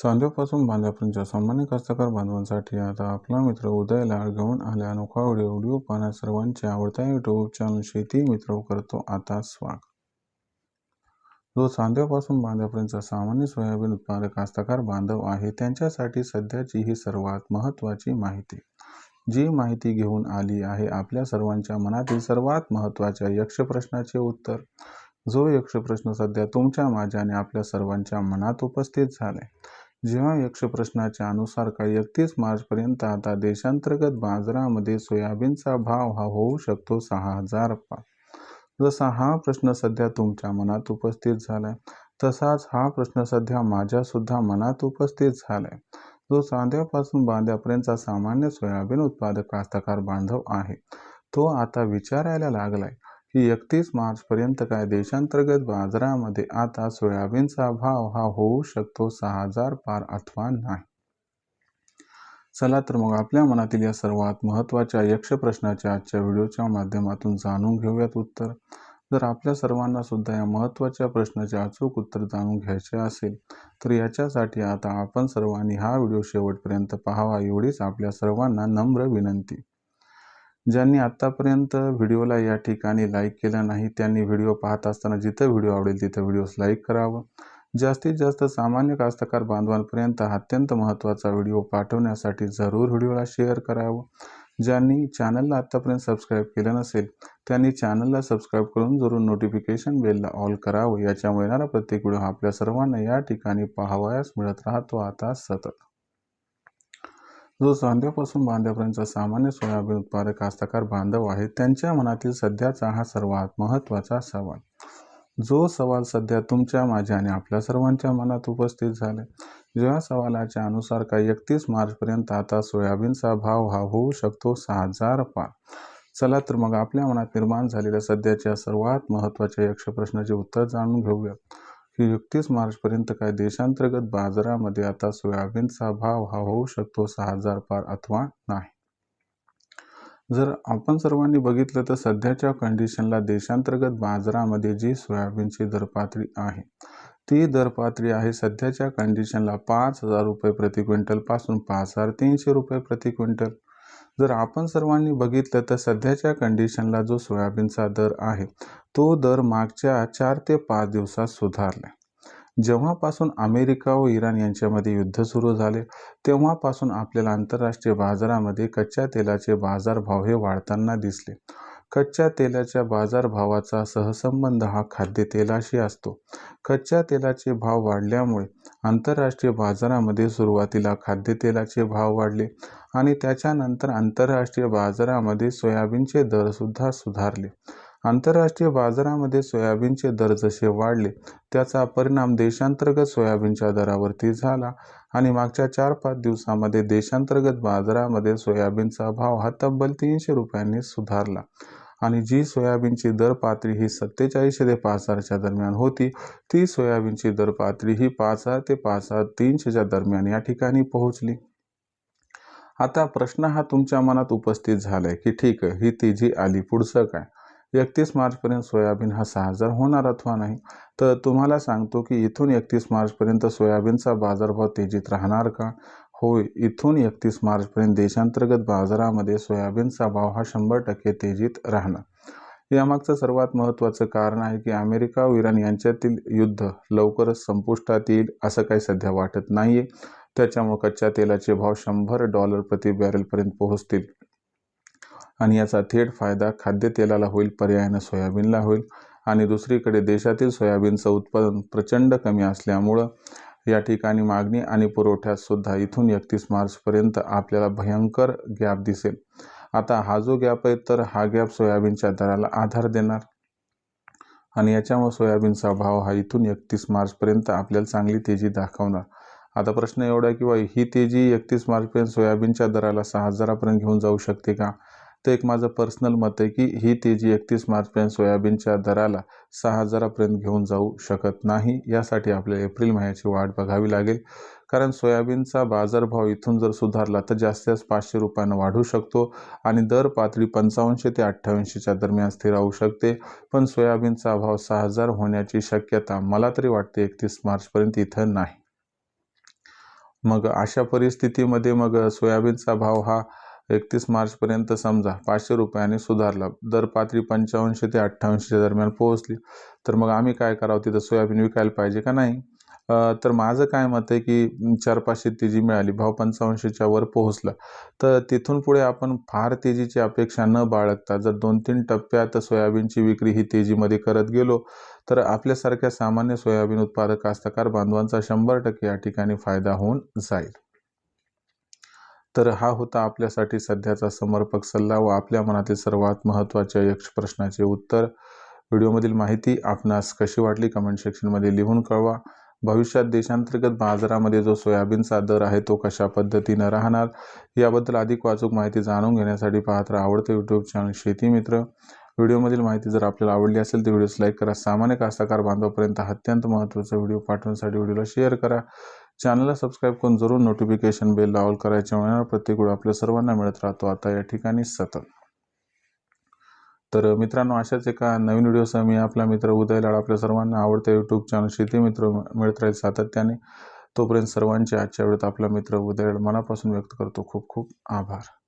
चांद्यापासून बांध्यापर्यंतच्या सामान्य कास्तकार बांधवांसाठी आता आपला मित्र उदय लाड घेऊन आल्या अनोखा व्हिडिओ पाहण्यास सर्वांचे आवडता युट्यूब चॅनल शेती मित्र करतो आता स्वागत। जो चांद्यापासून बांध्यापर्यंतचा सामान्य सोयाबीन उत्पादक कास्तकार बांधव आहे त्यांच्यासाठी सध्याची ही सर्वात महत्त्वाची माहिती। जी माहिती घेऊन आली आहे आपल्या सर्वांच्या मनातील सर्वात महत्त्वाच्या यक्ष प्रश्नाचे उत्तर। जो यक्ष प्रश्न सध्या तुमच्या माझ्या आणि आपल्या सर्वांच्या मनात उपस्थित झालाय। जेव्हा यक्ष प्रश्नाच्या अनुसार काही 31 मार्च पर्यंत आता देशांतर्गत बाजारामध्ये सोयाबीनचा भाव हा होऊ शकतो 6000 पार। जसा हा प्रश्न सध्या तुमच्या मनात उपस्थित झालाय तसाच हा प्रश्न सध्या माझ्या सुद्धा मनात उपस्थित झालाय। जो चांद्यापासून बांध्यापर्यंतचा सामान्य सोयाबीन उत्पादक कास्तकार बांधव आहे तो आता विचारायला लागलाय की 31 मार्च पर्यंत काय देशांतर्गत बाजारामध्ये आता सोयाबीनचा भाव हा होऊ शकतो 6000 पार अथवा नाही। चला तर मग आपल्या मनातील या सर्वात महत्त्वाच्या यक्ष प्रश्नाच्या आजच्या व्हिडिओच्या माध्यमातून जाणून घेऊयात उत्तर। जर आपल्या सर्वांना सुद्धा या महत्त्वाच्या प्रश्नाचे अचूक उत्तर जाणून घ्यायचे असेल तर याच्यासाठी आता आपण सर्वांनी हा व्हिडिओ शेवटपर्यंत पाहावा एवढीच आपल्या सर्वांना नम्र विनंती। ज्यांनी आतापर्यंत व्हिडिओला या ठिकाणी लाईक केला नाही त्यांनी व्हिडिओ पाहत असताना जिथं व्हिडिओ आवडेल तिथं व्हिडिओस लाईक करावं। जास्तीत जास्त सामान्य कास्तकार बांधवांपर्यंत हा अत्यंत महत्त्वाचा व्हिडिओ पाठवण्यासाठी जरूर व्हिडिओला शेअर करावं। ज्यांनी चॅनलला आतापर्यंत सबस्क्राईब केलं नसेल त्यांनी चॅनलला सबस्क्राईब करून जरूर नोटिफिकेशन बेलला ऑल करावं। याच्यामुळे येणारा प्रत्येक व्हिडिओ आपल्या सर्वांना या ठिकाणी पाहावयास मिळत राहतो आता सतत। जो चांद्यापासून बांध्यापर्यंतचा सामान्य सोयाबीन उत्पादक कास्तकार बांधव आहे त्यांच्या मनातील सध्याचा हा सर्वात महत्त्वाचा सवाल। जो सवाल सध्या तुमच्या माझ्या आणि आपल्या सर्वांच्या मनात उपस्थित झालाय। जेव्हा सवालाच्या अनुसार काही 31 मार्च पर्यंत आता सोयाबीनचा भाव हा होऊ शकतो 6000 पार। चला तर मग आपल्या मनात निर्माण झालेल्या सध्याच्या सर्वात महत्त्वाच्या यक्ष प्रश्नाचे उत्तर जाणून घेऊयात की 31 मार्च पर्यंत काय देशांतर्गत बाजारामध्ये आता सोयाबीनचा भाव हा होऊ शकतो 6000 पार अथवा नाही। जर आपण सर्वांनी बघितलं तर सध्याच्या कंडिशनला देशांतर्गत बाजारामध्ये जी सोयाबीनची दरपातळी आहे ती दरपातळी आहे सध्याच्या कंडिशनला 5000 रुपये प्रति क्विंटल पासून 5300 रुपये प्रति क्विंटल। जर आपण सर्वांनी बघितलं तर सध्याच्या कंडिशनला जो सोयाबीनचा दर आहे तो दर मागच्या 4 ते 5 दिवसात सुधारला। जेव्हापासून अमेरिका व इराण यांच्यामध्ये युद्ध सुरू झाले तेव्हापासून आपल्याला आंतरराष्ट्रीय बाजारामध्ये कच्च्या तेलाचे बाजारभाव हे वाढताना दिसले। कच्च्या तेलाच्या बाजारभावाचा सहसंबंध हा खाद्यतेलाशी असतो। कच्च्या तेलाचे भाव वाढल्यामुळे आंतरराष्ट्रीय बाजारामध्ये सुरुवातीला खाद्यतेलाचे भाव वाढले आणि त्याच्यानंतर आंतरराष्ट्रीय बाजारामध्ये सोयाबीनचे दर सुद्धा सुधारले। आंतरराष्ट्रीय बाजारामध्ये सोयाबीनचे दर जसे वाढले त्याचा परिणाम देशांतर्गत सोयाबीनच्या दरावरती झाला आणि मागच्या 4-5 दिवसामध्ये देशांतर्गत बाजारामध्ये सोयाबीनचा भाव हा तब्बल 300 रुपयांनी सुधारला आणि जी सोयाबीनची दर पातळी ही 4700 ते 5000च्या दरम्यान होती ती सोयाबीनची दर पातळी ही 5000 ते 5300च्या दरम्यान या ठिकाणी पोहोचली। आता प्रश्न हा तुमच्या मनात उपस्थित झालाय की ठीक आहे ही तेजी आली पुढचं काय 31 मार्च पर्यंत सोयाबीन हा 6000 होणार अथवा नाही। तर तुम्हाला सांगतो की इथून 31 मार्च पर्यंत सोयाबीनचा बाजारभाव तेजीत राहणार का? होय, इथून 31 मार्च पर्यंत देशांतर्गत बाजारामध्ये सोयाबीनचा भाव हा 100% तेजीत राहणार। यामागचं सर्वात महत्त्वाचं कारण आहे की अमेरिका व इराण यांच्यातील युद्ध लवकरच संपुष्टात येईल असं काही सध्या वाटत नाहीये। त्याच्यामुळे कच्च्या तेलाचे भाव $100 प्रति बॅरल पर्यंत पोहोचतील आणि याचा थेट फायदा खाद्यतेलाला होईल, पर्यायाने सोयाबीनला होईल। आणि दुसरीकडे देशातील सोयाबीनचं उत्पादन प्रचंड कमी असल्यामुळं या ठिकाणी मागणी आणि पुरवठ्यात सुद्धा इथून 31 मार्च पर्यंत आपल्याला भयंकर गॅप दिसेल। आता हा जो गॅप आहे तर हा गॅप सोयाबीनच्या दराला आधार देणार आणि याच्यामुळे सोयाबीनचा भाव हा इथून 31 मार्च पर्यंत आपल्याला चांगली तेजी दाखवणार। आता प्रश्न एवढा की ही तेजी 31 मार्च पर्यंत सोयाबीनच्या दराला 6000 पर्यंत घेऊन जाऊ शकते का? तर एक माझं पर्सनल मत आहे की ही तेजी 31 मार्च पर्यंत सोयाबीनच्या दराला 6000 पर्यंत घेऊन जाऊ शकत नाही। यासाठी आपल्याला एप्रिल महिन्याची वाट बघावी लागेल कारण सोयाबीनचा बाजारभाव इथून जर सुधारला तर जास्तीत जास्त 500 रुपयांना वाढू शकतो आणि दर पातळी 55 ते 58च्या दरम्यान स्थिर राहू शकते। पण सोयाबीनचा भाव 6000 होण्याची शक्यता मला तरी वाटते 31 मार्च पर्यंत इथं नाही। मग अशा परिस्थितीमध्ये मग सोयाबीनचा भाव हा 31 मार्चपर्यंत समजा 500 रुपयाने सुधारला, दर पातळी 55 ते 58 दरम्यान पोहोचली, तर मग आम्ही काय करावं, तिथं सोयाबीन विकायला पाहिजे का नाही? तर माझं काय मत आहे की 400-500 तेजी मिळाली, भाव 55च्या वर पोहोचला, तर तिथून पुढे आपण फार तेजीची अपेक्षा न बाळगता जर 2-3 टप्प्यात सोयाबीनची विक्री ही तेजीमध्ये करत गेलो, तर आपल्यासारख्या सामान्य सोयाबीन उत्पादक कास्तकार बांधवांचा 100% या ठिकाणी फायदा होऊन जाईल. तर हा होता आपल्यासाठी सध्याचा समर्पक सल्ला व आपल्या मनातील सर्वात महत्त्वाच्या यक्ष प्रश्नाचे उत्तर. व्हिडिओमधील माहिती आपणास कशी वाटली कमेंट सेक्शनमध्ये लिहून कळवा. भविष्यात देशांतर्गत बाजारामध्ये जो सोयाबीनचा दर आहे तो कशा पद्धतीनं राहणार याबद्दल अधिक वाचूक माहिती जाणून घेण्यासाठी पाहत राहा आवडते यूट्यूब चॅनल शेती मित्र. व्हिडिओमधील माहिती जर आपल्याला आवडली असेल तर व्हिडिओस लाईक करा. सामान्य कास्तकार बांधवापर्यंत अत्यंत महत्त्वाचा व्हिडिओ पाठवण्यासाठी व्हिडिओला शेअर करा. चॅनलला सबस्क्राईब करून जरूर नोटिफिकेशन बेल ऑल करायच्यामुळे प्रत्येक वेळ आपल्या सर्वांना मिळत राहतो आता या ठिकाणी सतत. तर मित्रांनो, अशाच एका नवीन व्हिडिओसह मी आपला मित्र उदय लाड आपल्या सर्वांना आवडते यूट्यूब चॅनल शेती मित्र मिळत राहील सातत्याने. तोपर्यंत सर्वांचे आजच्या वेळेत आपला मित्र उदय लाड मनापासून व्यक्त करतो खूप खूप आभार.